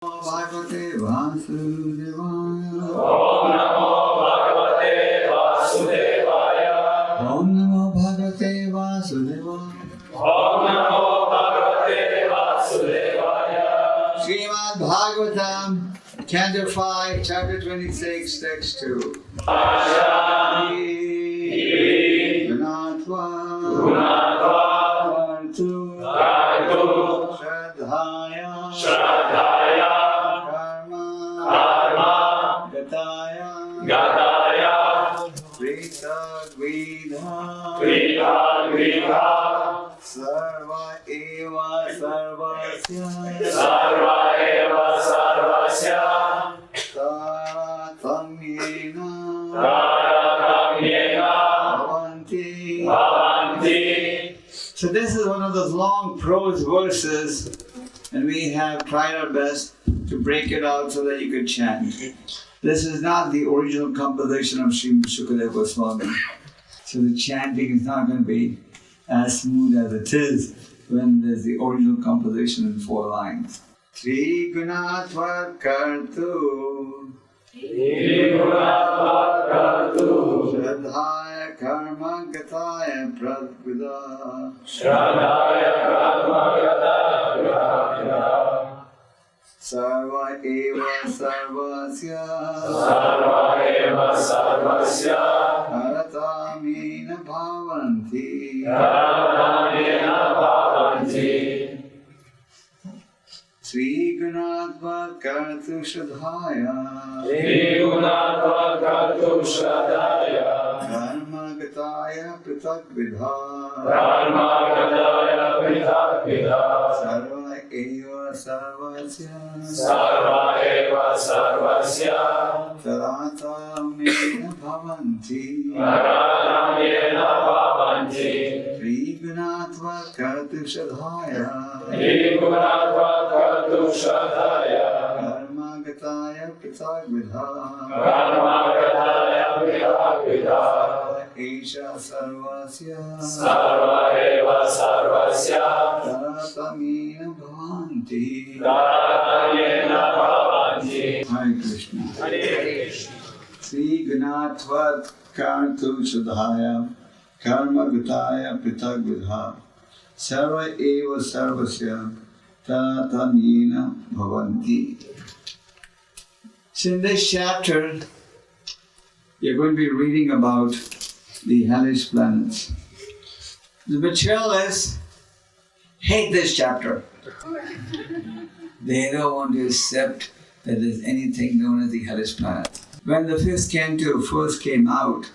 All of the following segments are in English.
Bhagavate Vasudevaya. Om Namo Bhagavate Vasudevaya. Om Namo Bhagavate Vasudevaya. Om Namo Bhagavate Vasudevaya. Srimad Bhagavatam, Canto 5, Chapter 26, Text 2. Ashami Gunatva Gunatva Kartu Kartu Shraddhaya Shraddhaya Karma Karma Gataya Gataya Pritagvidha Grita Grita Sarva Eva Sarvasya Sarva Eva Sarvasya Taratamyena Taratamyena Bhavanti. Bhavanti. So this is one of those long prose verses, and we have tried our best to break it out so that you could chant. This is not the original composition of Sri Shukadeva Goswami. So the chanting is not going to be as smooth as it is when there's the original composition in 4 lines. Tri Gunatva Kartu Shraddhaya Karma Gataya Pradvida Shraddhaya Karma Gataya Sarva Eva Sarvasya Sarva Eva Sarvasya Karatamena Bhavanti Karatamena Bhavanti. Sri Gunatva Kartu Shraddhaya Sri Gunatva Kartu Shraddhaya Karma Gataya Pritagvidha Karma Gataya Pritha Pritha Sarva Eva Sarvasya Sarva Eva Sarvasya Karatamena Bhavanti Karatamena Bhavanti. Sri Gunatva Kartu Shraddhaya Sri Gunatva Kartu Shraddhaya Karma Gataya Pritagvidha Karma Gataya Pritha Pritha Esha Sarvasya Sarva Eva Sarvasya Karatamena Bhavanti. Karatamena Bhavanti. Hare Krishna. Hare Krishna. Sri Gunatva Kartu Shraddhaya Karma Gataya Pritagvidha Sarva Eva Sarvasya Tatamyena Bhavanti. So in this chapter, you're going to be reading about the hellish planets. The materialists hate this chapter. They don't want to accept that there's anything known as the hellish planet. When the 5th canto first came out,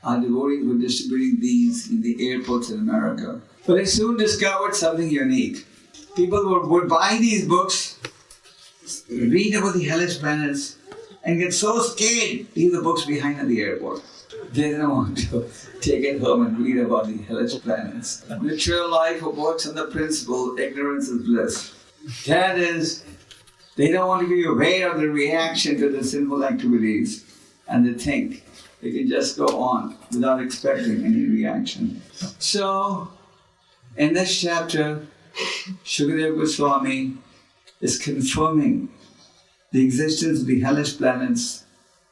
our devotees were distributing these in the airports in America. But they soon discovered something unique. People would buy these books, read about the hellish planets, and get so scared, leave the books behind at the airport. They didn't want to take it home and read about the hellish planets. Material life works on the principle, ignorance is bliss. That is, they don't want to be aware of the reaction to the sinful activities, and they think they can just go on without expecting any reaction. So, in this chapter, Shukadeva Goswami is confirming the existence of the hellish planets,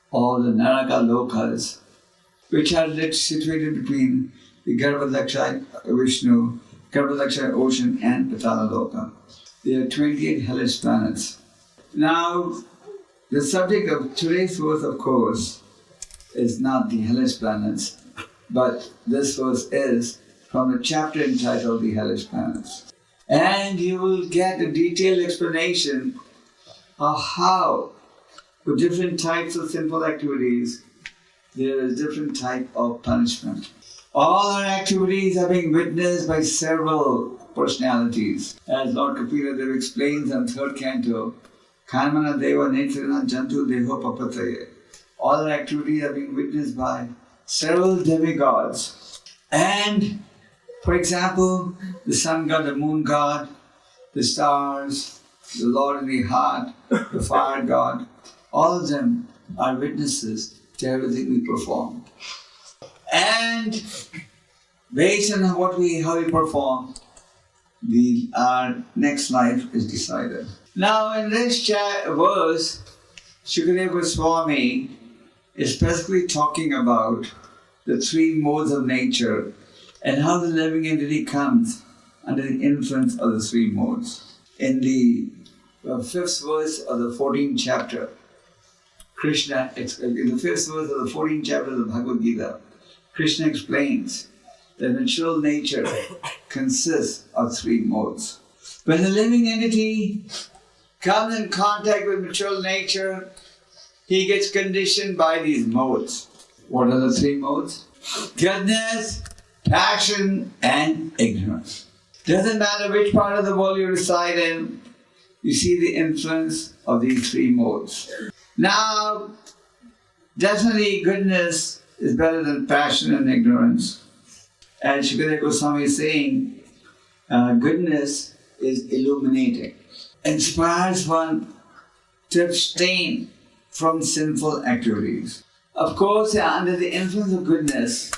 or the Naraka Lokas, which are situated between the Garbhadaksha Vishnu, Garbhadaksha ocean and Patala Loka. There are 28 hellish planets. Now, the subject of today's verse, of course, is not the hellish planets, but this verse is from a chapter entitled The Hellish Planets. And you will get a detailed explanation of how, for different types of sinful activities, there is different type of punishment. All our activities are being witnessed by several personalities. As Lord Kapila Dev explains in 3rd canto, Karmana Deva Netrana Jantu Deho Papataye. All our activities are being witnessed by several demigods. And, for example, the sun god, the moon god, the stars, the Lord in the heart, the fire god, all of them are witnesses to everything we perform. And based on how we perform, our next life is decided. Now in this verse, Shukadeva Goswami is specifically talking about the three modes of nature and how the living entity comes under the influence of the three modes. In the 5th verse of the 14th chapter, Krishna, in the 5th verse of the 14th chapter of the Bhagavad Gita, Krishna explains that material nature consists of three modes. When the living entity comes in contact with material nature, he gets conditioned by these modes. What are the three modes? Goodness, passion, and ignorance. Doesn't matter which part of the world you reside in, you see the influence of these three modes. Now, definitely goodness is better than passion and ignorance. And Shukadeva Goswami is saying, goodness is illuminating, inspires one to abstain from sinful activities. Of course, under the influence of goodness,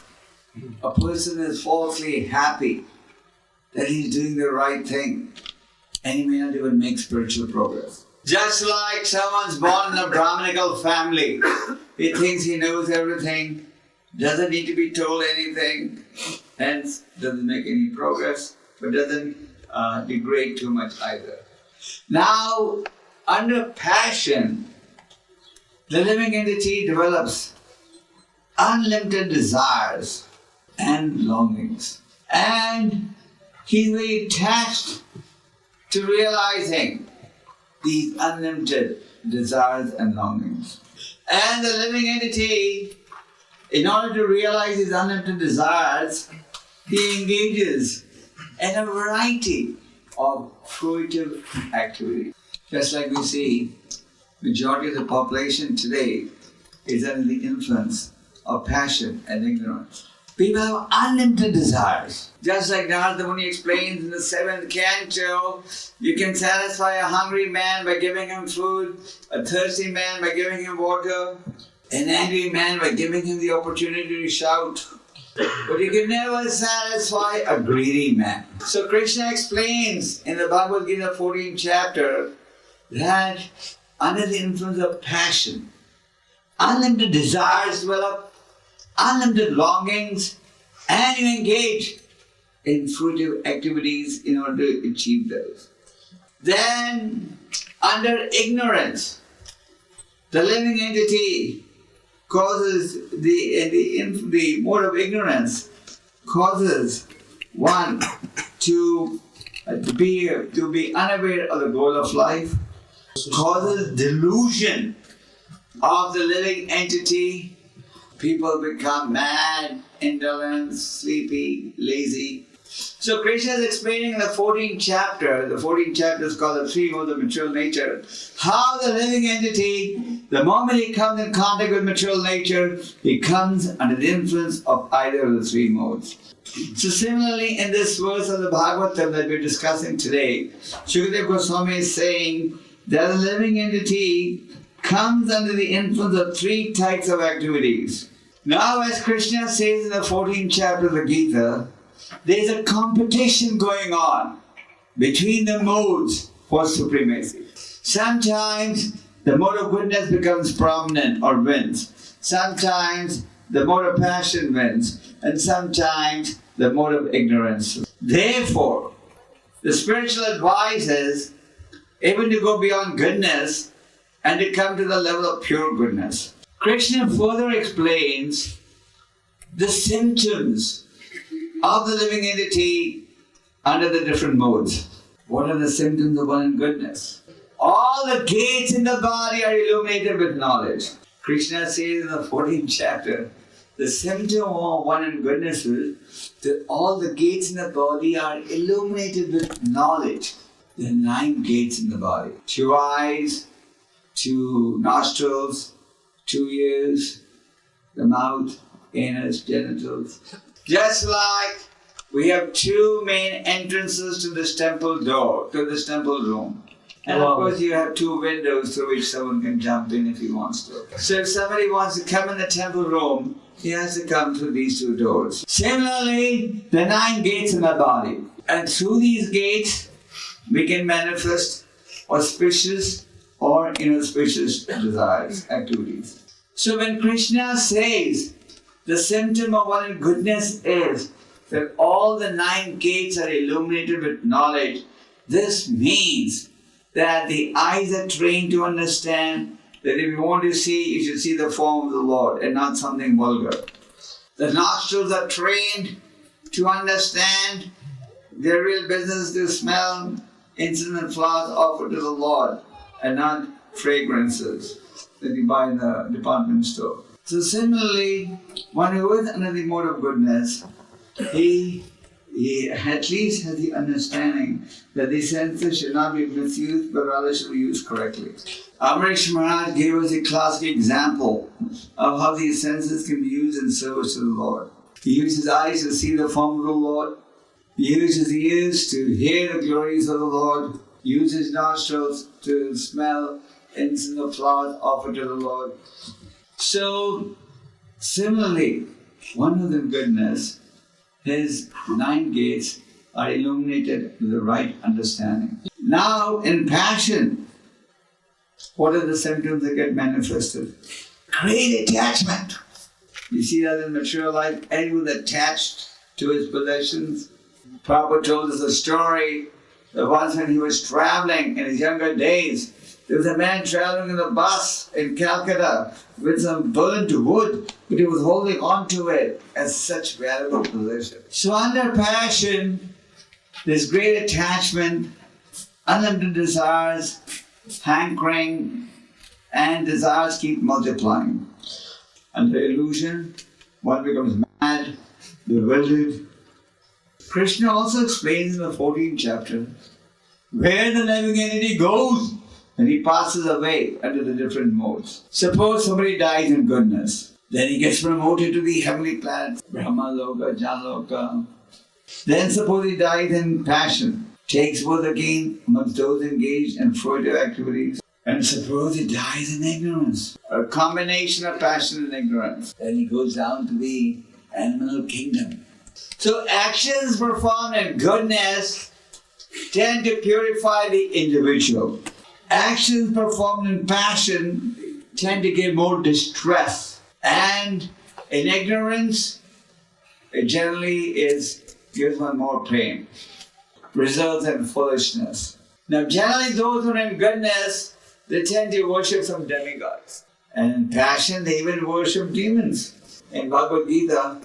a person is falsely happy that he's doing the right thing, and he may not even make spiritual progress. Just like someone's born in a Brahminical family, he thinks he knows everything, doesn't need to be told anything, hence doesn't make any progress, but doesn't degrade too much either. Now, under passion, the living entity develops unlimited desires and longings. And he's very attached to realizing these unlimited desires and longings. And the living entity, in order to realize his unlimited desires, he engages in a variety of fruitive activities. Just like we see, majority of the population today is under the influence of passion and ignorance. People have unlimited desires. Just like Narada Muni explains in the 7th canto, you can satisfy a hungry man by giving him food, a thirsty man by giving him water, an angry man by giving him the opportunity to shout. But you can never satisfy a greedy man. So Krishna explains in the Bhagavad Gita 14th chapter that under the influence of passion, unlimited desires develop, unlimited longings, and you engage in fruitive activities in order to achieve those. Then, under ignorance, the living entity causes the mode of ignorance causes one to be unaware of the goal of life, causes delusion of the living entity. People become mad, indolent, sleepy, lazy. So Krishna is explaining in the 14th chapter, the 14th chapter is called the three modes of material nature, how the living entity, the moment he comes in contact with material nature, he comes under the influence of either of the three modes. So similarly, in this verse of the Bhagavatam that we're discussing today, Shukadeva Goswami is saying that the living entity comes under the influence of three types of activities. Now, as Krishna says in the 14th chapter of the Gita, there is a competition going on between the modes for supremacy. Sometimes the mode of goodness becomes prominent or wins. Sometimes the mode of passion wins. And sometimes the mode of ignorance. Therefore, the spiritual advice is even to go beyond goodness and to come to the level of pure goodness. Krishna further explains the symptoms of the living entity under the different modes. What are the symptoms of one in goodness? All the gates in the body are illuminated with knowledge. Krishna says in the 14th chapter, the symptom of one in goodness is that all the gates in the body are illuminated with knowledge. There are 9 gates in the body. 2 eyes, 2 nostrils, 2 ears, the mouth, anus, genitals. Just like we have 2 main entrances to this temple door, to this temple room. And of course you have 2 windows through which someone can jump in if he wants to. So if somebody wants to come in the temple room, he has to come through these 2 doors. Similarly, there are 9 gates in the body. And through these gates, we can manifest auspicious or inauspicious desires, activities. So when Krishna says the symptom of one's goodness is that all the 9 gates are illuminated with knowledge, this means that the eyes are trained to understand that if you want to see, you should see the form of the Lord and not something vulgar. The nostrils are trained to understand their real business to smell incense and flowers offered to the Lord and not fragrances that you buy in the department store. So similarly, one who is under the mode of goodness, he at least has the understanding that the senses should not be misused but rather should be used correctly. Amrish Maharaj gave us a classic example of how these senses can be used in service to the Lord. He used his eyes to see the form of the Lord. He used his ears to hear the glories of the Lord. He used his nostrils to smell incense and flowers offered to the Lord. So, similarly, one who is in goodness, his 9 gates are illuminated with the right understanding. Now, in passion, what are the symptoms that get manifested? Great attachment. You see that in material life, anyone attached to his possessions. Prabhupada told us a story that once when he was traveling in his younger days, there was a man traveling in a bus in Calcutta with some burnt wood, but he was holding on to it as such valuable possession. So under passion, there's great attachment, unlimited desires, hankering, and desires keep multiplying. Under illusion, one becomes mad, bewildered. Krishna also explains in the 14th chapter, where the living entity goes, and he passes away under the different modes. Suppose somebody dies in goodness, then he gets promoted to the heavenly planets, Brahma Loka, Janloka. Then suppose he dies in passion, takes birth again amongst those engaged in fruitive activities. And suppose he dies in ignorance, a combination of passion and ignorance. Then he goes down to the animal kingdom. So actions performed in goodness tend to purify the individual. Actions performed in passion tend to give more distress. And in ignorance, it generally gives one more pain, results in foolishness. Now generally those who are in goodness, they tend to worship some demigods. And in passion, they even worship demons. In Bhagavad Gita,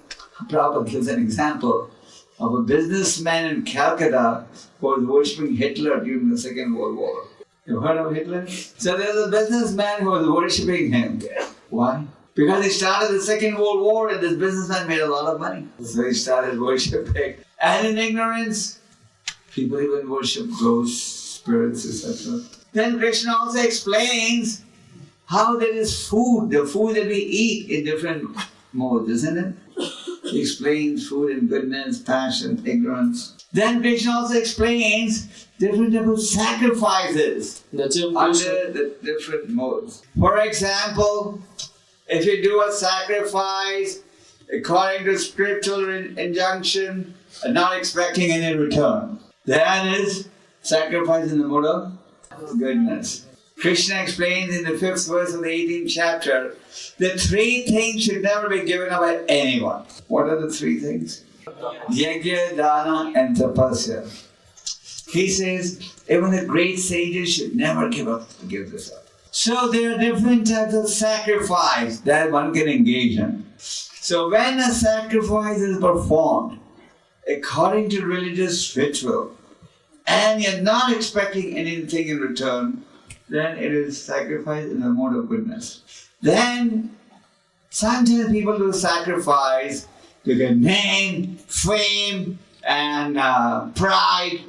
Prabhupada gives an example of a businessman in Calcutta who was worshipping Hitler during the Second World War. You heard of Hitler? So there's a businessman who was worshipping him. Why? Because he started the Second World War and this businessman made a lot of money. So he started worshipping. And in ignorance, people even worship ghosts, spirits, etc. Then Krishna also explains how there is food, the food that we eat in different modes, isn't it? He explains food in goodness, passion, ignorance. Then Krishna also explains different types of sacrifices under the different modes. For example, if you do a sacrifice according to scriptural injunction and not expecting any return, that is sacrifice in the mode of goodness. Krishna explains in the 5th verse of the 18th chapter that 3 things should never be given up by anyone. What are the 3 things? Yajna, dana, and tapasya. He says even the great sages should never give this up. So there are different types of sacrifice that one can engage in. So when a sacrifice is performed according to religious ritual, and you're not expecting anything in return, then it is sacrifice in the mode of goodness. Then sometimes people do sacrifice to get name, fame, and pride.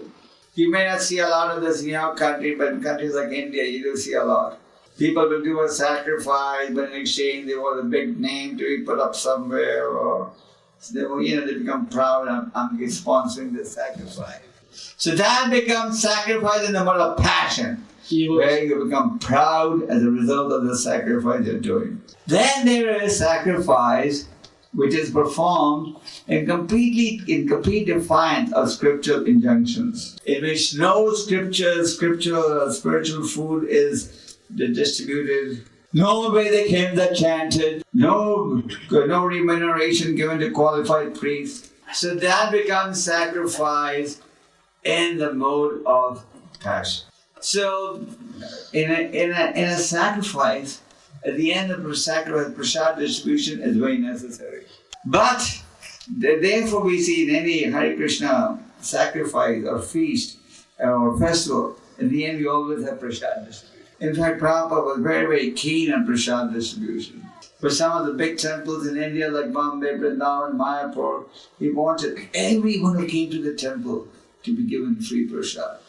You may not see a lot of this in your country, but in countries like India, you do see a lot. People will do a sacrifice, but in exchange they want a big name to be put up somewhere, or they become proud. I'm sponsoring this sacrifice. So that becomes sacrifice in the mode of passion, where you become proud as a result of the sacrifice you're doing. Then there is sacrifice which is performed in complete defiance of scriptural injunctions, in which no scriptural or spiritual food is distributed, no Vedic hymns are chanted, no remuneration given to qualified priests. So that becomes sacrifice in the mode of passion. So in a sacrifice, at the end of the sacrifice, prasad distribution is very necessary. But therefore we see in any Hare Krishna sacrifice or feast or festival, in the end we always have prasad distribution. In fact, Prabhupada was very, very keen on prasad distribution. For some of the big temples in India like Bombay, Vrindavan, Mayapur, he wanted everyone who came to the temple to be given free prasad.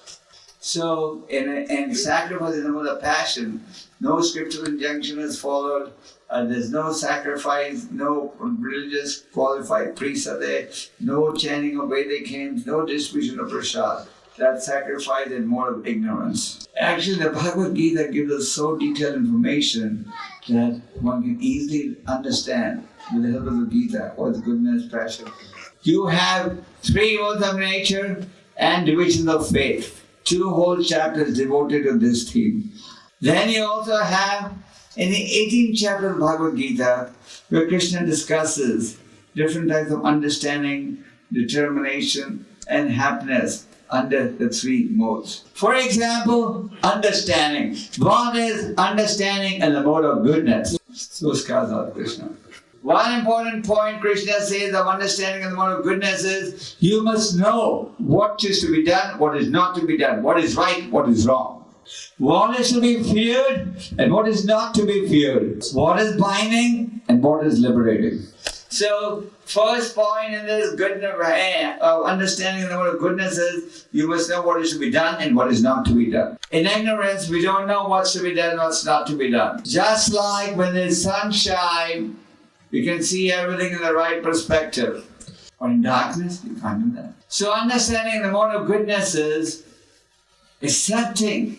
So in sacrifice in the mode of passion, no scriptural injunction is followed, there's no sacrifice, no religious qualified priests are there, no chanting of Vedic hymns, no distribution of prasad. That's sacrifice in mode of ignorance. Actually, the Bhagavad Gita gives us so detailed information that one can easily understand with the help of the Gita what is goodness, passion. You have 3 rules of nature and divisions of faith. 2 whole chapters devoted to this theme. Then you also have in the 18th chapter of Bhagavad Gita, where Krishna discusses different types of understanding, determination, and happiness under the 3 modes. For example, understanding. One is understanding in the mode of goodness. ＳUBSCRIBE Krishna. One important point Krishna says of understanding in the mode of goodness is you must know what is to be done, what is not to be done, what is right, what is wrong. What is to be feared and what is not to be feared. What is binding and what is liberating. So, first point in this goodness, understanding the mode of goodness is you must know what is to be done and what is not to be done. In ignorance, we don't know what's to be done and what's not to be done. Just like when there's sunshine, you can see everything in the right perspective. Or in darkness, you can't do that. So understanding the mode of goodness is accepting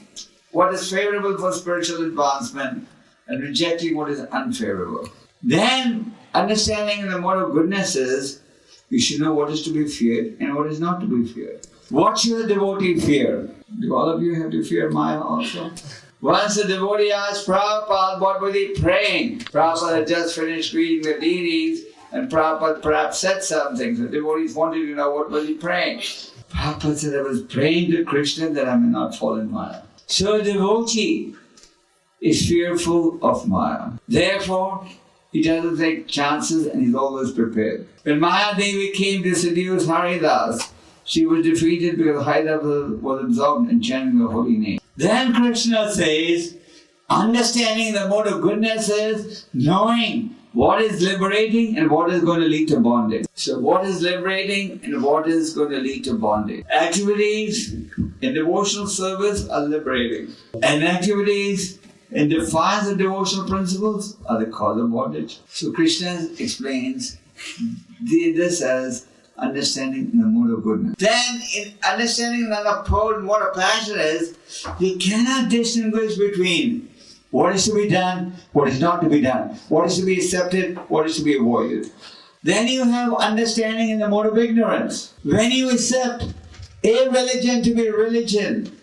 what is favorable for spiritual advancement and rejecting what is unfavorable. Then, understanding the mode of goodness is you should know what is to be feared and what is not to be feared. What should a devotee fear? Do all of you have to fear Maya also? Once a devotee asked Prabhupada what was he praying. Prabhupada had just finished reading the deities and Prabhupada perhaps said something. So devotees wanted to know what was he praying. Prabhupada said, I was praying to Krishna that I may not fall in Maya. So a devotee is fearful of Maya. Therefore, he doesn't take chances and he's always prepared. When Maya Devi came to seduce Haridas, she was defeated because Haridas was absorbed in chanting the holy name. Then Krishna says, understanding the mode of goodness is knowing what is liberating and what is going to lead to bondage. So what is liberating and what is going to lead to bondage? Activities in devotional service are liberating. And activities in defiance of devotional principles are the cause of bondage. So Krishna explains this as understanding in the mode of goodness. Then, in understanding the mode of passion is, you cannot distinguish between what is to be done, what is not to be done, what is to be accepted, what is to be avoided. Then you have understanding in the mode of ignorance. When you accept a religion to be religion,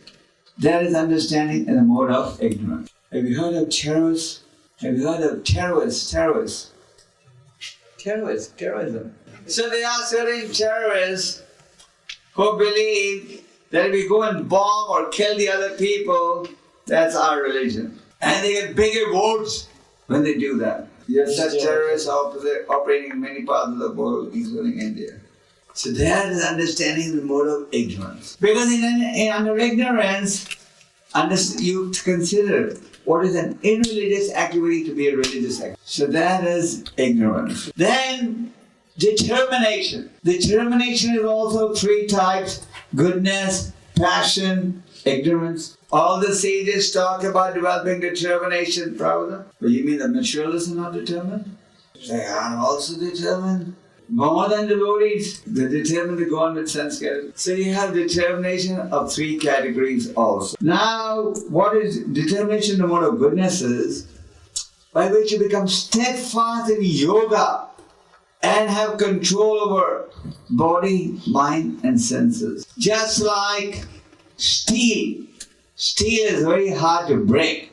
that is understanding in the mode of ignorance. Have you heard of terrorists? Have you heard of terrorism? So there are certain terrorists who believe that if we go and bomb or kill the other people, that's our religion. And they get bigger votes when they do that. You have such terrorists operating in many parts of the world, including India. So that is understanding the mode of ignorance. Because under ignorance, you consider what is an irreligious activity to be a religious activity. So that is ignorance. Then, determination. Determination is also 3 types: goodness, passion, ignorance. All the sages talk about developing determination, Prabhupada. But you mean the materialists are not determined? They are also determined. More than devotees, they're determined to go on with sense categories. So you have determination of 3 categories also. Now, what is determination in the mode of goodness is by which you become steadfast in yoga and have control over body, mind and senses. Just like steel. Steel is very hard to break.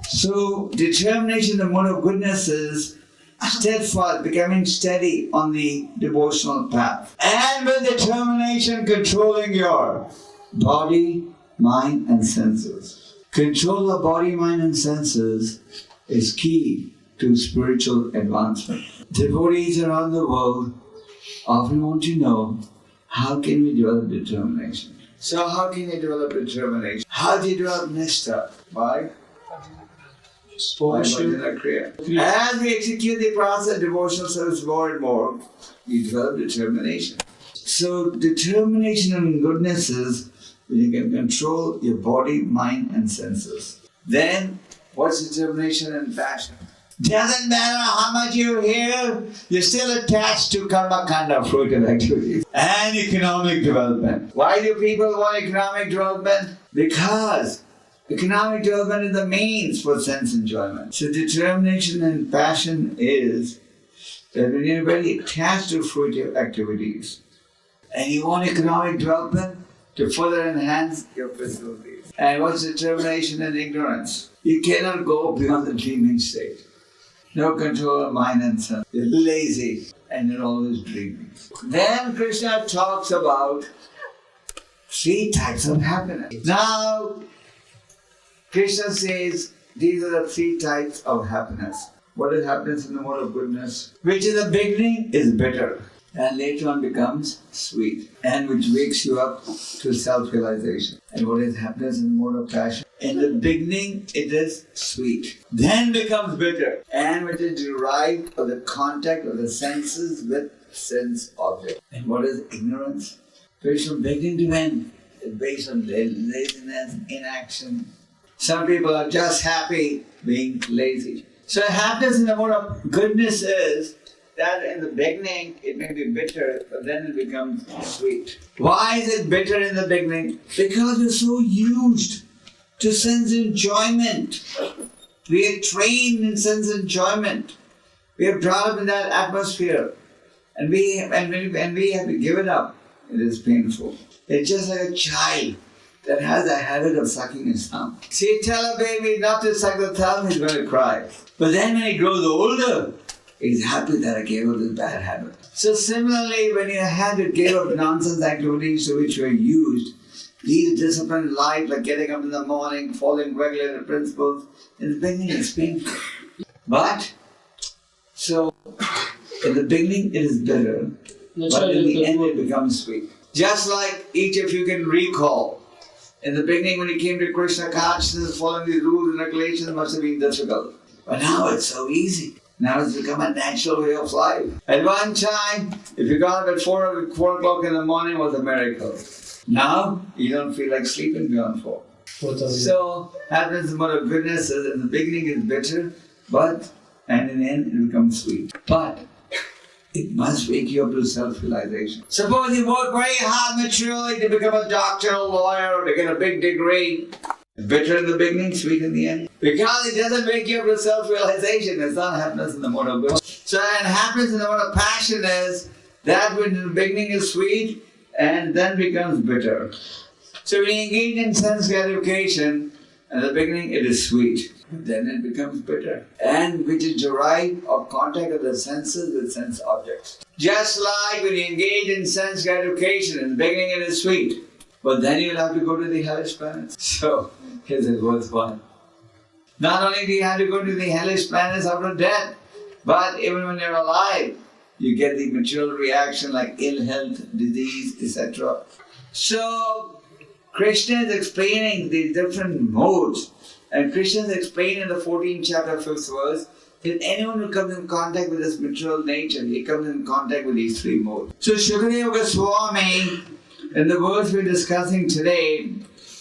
So determination, the mode of goodness is steadfast, becoming steady on the devotional path. And with determination controlling your body, mind and senses. Control of body, mind and senses is key to spiritual advancement. Devotees around the world often want to know, how can we develop determination? So how can you develop determination? How do you develop nishta? By bhajana kriya. As we execute the process of devotional service more and more, you develop determination. So determination and goodness is when you can control your body, mind and senses. Then what's determination and passion? Doesn't matter how much you hear, you're still attached to karma kanda, fruitive activities. And economic development. Why do people want economic development? Because economic development is the means for sense enjoyment. So determination and passion is that when you're very attached to fruitive activities and you want economic development to further enhance your facilities. And what's determination and ignorance? You cannot go beyond the dreaming state. No control of mind and sense. You're lazy and you're always dreaming. Then Krishna talks about 3 types of happiness. Now, Krishna says these are the 3 types of happiness. What is happiness in the mode of goodness? Which in the beginning is bitter and later on becomes sweet, and which wakes you up to self-realization. And what is happiness in the mode of passion? In the beginning it is sweet, then becomes bitter, and which is derived of the contact of the senses with sense object. And what is ignorance? Which from beginning to end is based on laziness, inaction. Some people are just happy being lazy. So happiness in the mode of goodness is that in the beginning it may be bitter, but then it becomes sweet. Why is it bitter in the beginning? Because we're so used to sense enjoyment. We are trained in sense enjoyment. We are brought up in that atmosphere. And we have to give it up. It is painful. It's just like a child that has a habit of sucking his thumb. See, tell a baby not to suck the thumb, he's going to cry. But then when he grows older, he's happy that I gave up this bad habit. So similarly, when you had to give up nonsense activities to which you are used, lead a disciplined life like getting up in the morning, following regulated principles, in the beginning it's painful. But, so, in the beginning it is bitter, but in the end it becomes sweet. Just like each of you can recall, in the beginning when you came to Krishna consciousness, following these rules and regulations must have been difficult. But now it's so easy. Now it's become a natural way of life. At one time, if you got up at 4 o'clock in the morning, it was a miracle. Now, you don't feel like sleeping beyond 4. So, happiness in the mode of goodness is in the beginning it's bitter, and in the end it becomes sweet. But it must wake you up to self-realization. Suppose you work very hard materially to become a doctor, a lawyer, or to get a big degree. Bitter in the beginning, sweet in the end. Because it doesn't wake you up to self-realization. It's not happiness in the mode of goodness. So, and happiness in the mode of passion is that when in the beginning is sweet and then becomes bitter. So when you engage in sense gratification, in the beginning it is sweet, but then it becomes bitter. And which is derived of contact of the senses with sense objects. Just like when you engage in sense gratification, in the beginning it is sweet, but then you'll have to go to the hellish planets. So, here's it worthwhile. Not only do you have to go to the hellish planets after death, but even when you're alive, you get the material reaction like ill health, disease, etc. So, Krishna is explaining the different modes, and Krishna is explaining in the 14th chapter, 5th verse, that anyone who comes in contact with this material nature, he comes in contact with these 3 modes. So, Shukadeva Goswami, in the verse we're discussing today,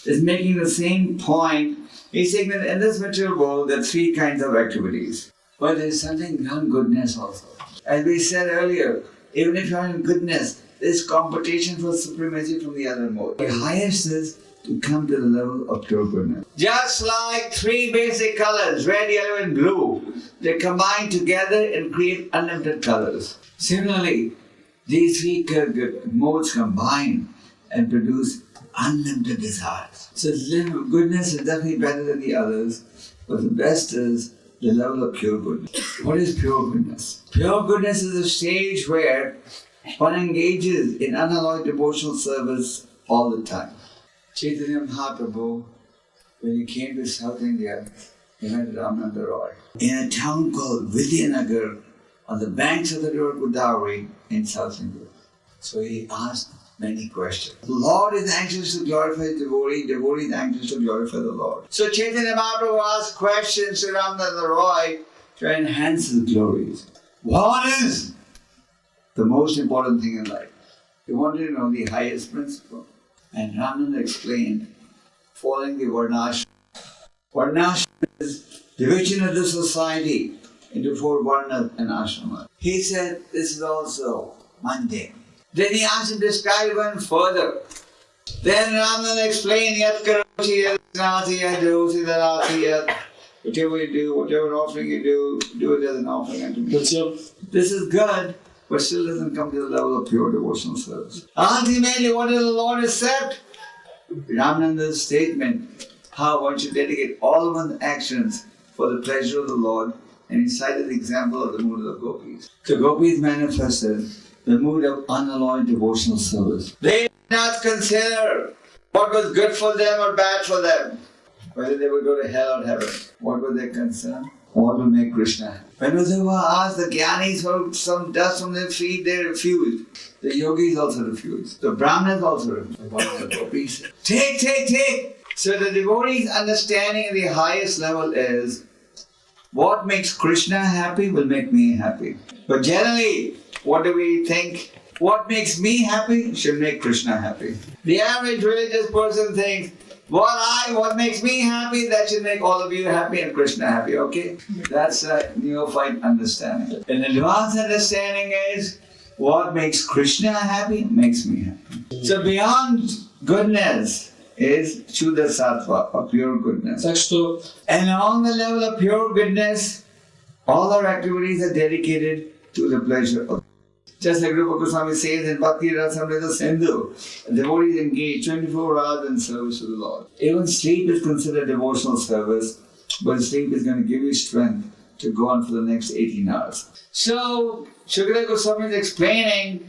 is making the same point. He's saying that in this material world, there are 3 kinds of activities. But there's something beyond goodness also. As we said earlier, even if you're in goodness, there's competition for supremacy from the other mode. The highest is to come to the level of pure goodness. Just like 3 basic colors, red, yellow and blue, they combine together and create unlimited colors. Similarly, these three modes combine and produce unlimited desires. So goodness is definitely better than the others, but the best is the level of pure goodness. What is pure goodness? Pure goodness is a stage where one engages in unalloyed devotional service all the time. Chaitanya Mahaprabhu, when he came to South India, he met Ramananda Roy in a town called Nagar on the banks of the river Godavari in South India. So he asked many questions. The Lord is anxious to glorify his devotee, devotee is anxious to glorify the Lord. So Chaitanya Mahaprabhu asked questions to Ramananda Roy to enhance his glories. What is the most important thing in life? He wanted to know the highest principle. And Ramananda explained, following the Varnashram. Varnashram is division of the society into 4 varnas and ashramas. He said this is also mundane. Then he asked him to describe even further. Then Ramananda explained, Yat karoshi yat snati yat dosi darati yat. Whatever you do, whatever offering you do it as an offering unto me. This is good, but still doesn't come to the level of pure devotional service. Ultimately, what does the Lord accept? Ramananda's statement, how one should dedicate all one's actions for the pleasure of the Lord, and he cited the example of the mood of the gopis. The gopis manifested the mood of unalloyed devotional service. They did not consider what was good for them or bad for them, whether they would go to hell or heaven. What was their concern? What will make Krishna happy? When they were asked, the Gyanis for some dust from their feet, they refused. The yogis also refused. The Brahmanas also refused. What the gopis said? Take! So the devotee's understanding at the highest level is, what makes Krishna happy will make me happy. But generally, what do we think? What makes me happy should make Krishna happy. The average religious person thinks, what makes me happy, that should make all of you happy and Krishna happy, okay? That's a neophyte understanding. An advanced understanding is, what makes Krishna happy makes me happy. So beyond goodness is Shuddha Sattva, or pure goodness. And on the level of pure goodness, all our activities are dedicated to the pleasure of. Just like Rupa Goswami says in Bhakti Rasamrita Sindhu, devotees engage 24 hours in service to the Lord. Even sleep is considered devotional service, but sleep is going to give you strength to go on for the next 18 hours. So, Shukadeva Goswami is explaining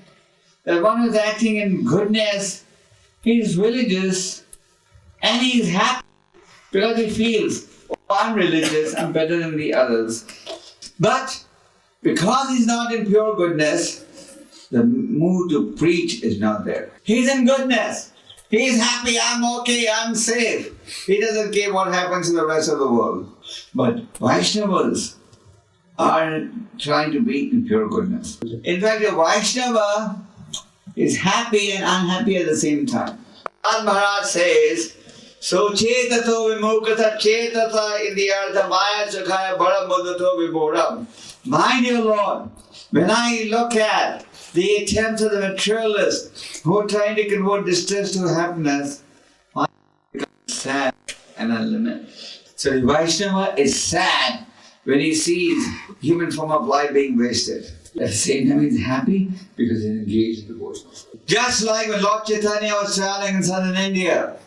that one who is acting in goodness, he is religious and he is happy because he feels, I'm religious, I'm better than the others. But because he's not in pure goodness, the mood to preach is not there. He's in goodness. He's happy, I'm okay, I'm safe. He doesn't care what happens to the rest of the world. But Vaishnavas are trying to be in pure goodness. In fact, a Vaishnava is happy and unhappy at the same time. And Maharaj says, So chetato vimukata chetata in the artha maya sakhaya bara mudato vibodam. My dear Lord, when I look at the attempts of the materialists who are trying to convert distress to happiness, my mind becomes sad and unlimited. So the Vaishnava is sad when he sees human form of life being wasted. At the same time, he's happy because he's engaged in devotion. Just like when Lord Chaitanya was traveling in southern India,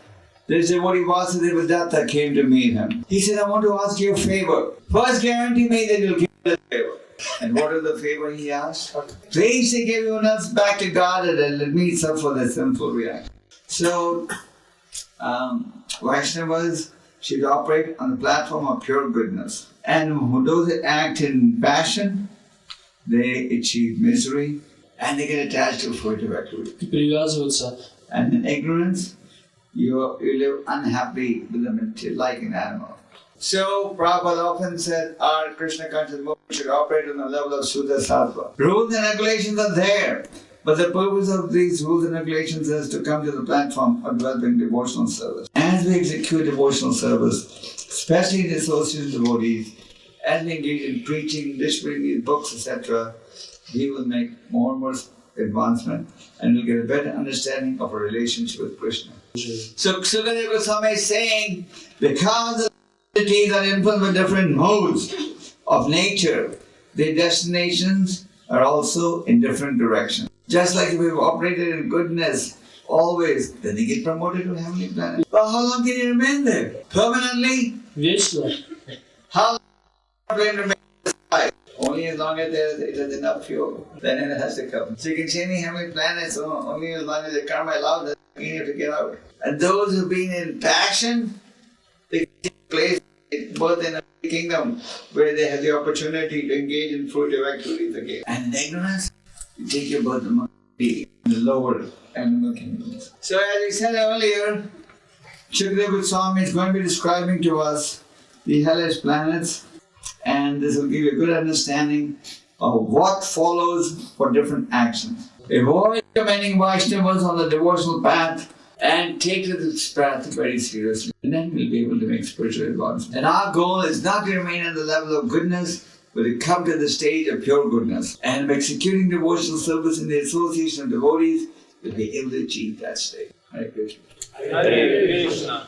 there's a devotee Vasudeva Datta came to meet him. He said, I want to ask you a favor. First guarantee me that you'll give me the favor. And what is the favor he asked? Please take everyone else back to Godhead and let me suffer the sinful reaction. So, Vaishnavas should operate on the platform of pure goodness. And those that act in passion, they achieve misery and they get attached to fruitive activity. And in ignorance, you live unhappily with them like an animal. So, Prabhupada often said our Krishna conscious movement should operate on the level of Shuddha Sattva. Rules and regulations are there, but the purpose of these rules and regulations is to come to the platform of developing devotional service. As we execute devotional service, especially the associated devotees, as we engage in preaching, distributing books, etc., we will make more and more advancement and we'll get a better understanding of our relationship with Krishna. So Sukadeva Goswami is saying, because the entities are influenced with different modes of nature, their destinations are also in different directions. Just like if we've operated in goodness always, then they get promoted to heavenly planet. But how long can you remain there? Permanently? Yes, Lord. How long can you remain in this life? Only as long as it has enough fuel, then it has to come. So you can see any heavenly planets only as long as the karma allows them to get out. And those who've been in passion, they can take place both in a kingdom where they have the opportunity to engage in fruitive activities again. And in ignorance, you take your birth among the lower animal kingdoms. So as we said earlier, Shukadeva Goswami is going to be describing to us the hellish planets, and this will give you a good understanding of what follows for different actions. Avoid commending Vaishnavas on the devotional path and take to this path very seriously. And then we'll be able to make spiritual advancement. And our goal is not to remain at the level of goodness, but to come to the stage of pure goodness. And by executing devotional service in the association of devotees, we'll be able to achieve that state. Hare Krishna. Hare Krishna.